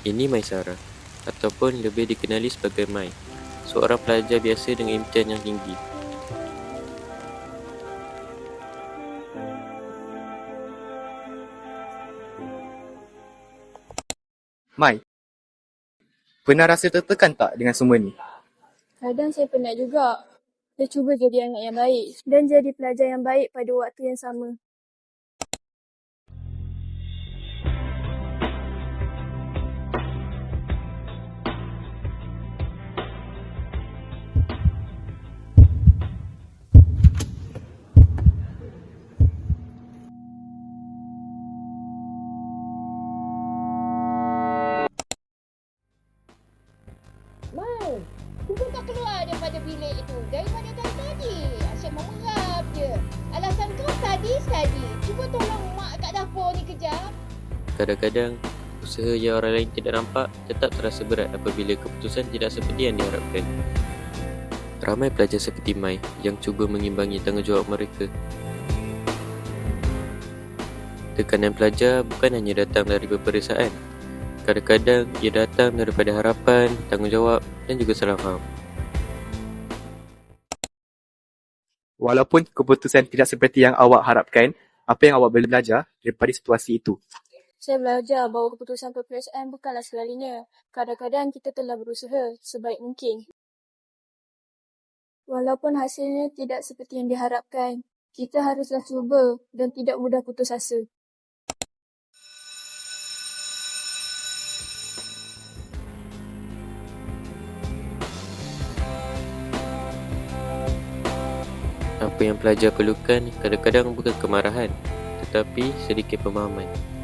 Ini Maisara, ataupun lebih dikenali sebagai Mai, seorang pelajar biasa dengan impian yang tinggi. Mai, pernah rasa tertekan tak dengan semua ni? Kadang saya penat juga. Saya cuba jadi anak yang baik dan jadi pelajar yang baik pada waktu yang sama. Mai, cuba kau keluar daripada bilik itu. Daripada tadi. Asyik memerap je. Alasan kau study. Cuba tolong mak kat dapur ni kejap. Kadang-kadang, usaha yang orang lain tidak nampak tetap terasa berat apabila keputusan tidak seperti yang diharapkan. Ramai pelajar seperti Mai yang cuba mengimbangi tanggungjawab mereka. Tekanan pelajar bukan hanya datang dari peperiksaan. Kadang-kadang ia datang daripada harapan, tanggungjawab dan juga salah faham. Walaupun keputusan tidak seperti yang awak harapkan, apa yang awak boleh belajar daripada situasi itu? Saya belajar bahawa keputusan peperiksaan bukanlah segalanya. Kadang-kadang kita telah berusaha sebaik mungkin. Walaupun hasilnya tidak seperti yang diharapkan, kita haruslah cuba dan tidak mudah putus asa. Apa yang pelajar perlukan kadang-kadang bukan kemarahan, tetapi sedikit pemahaman.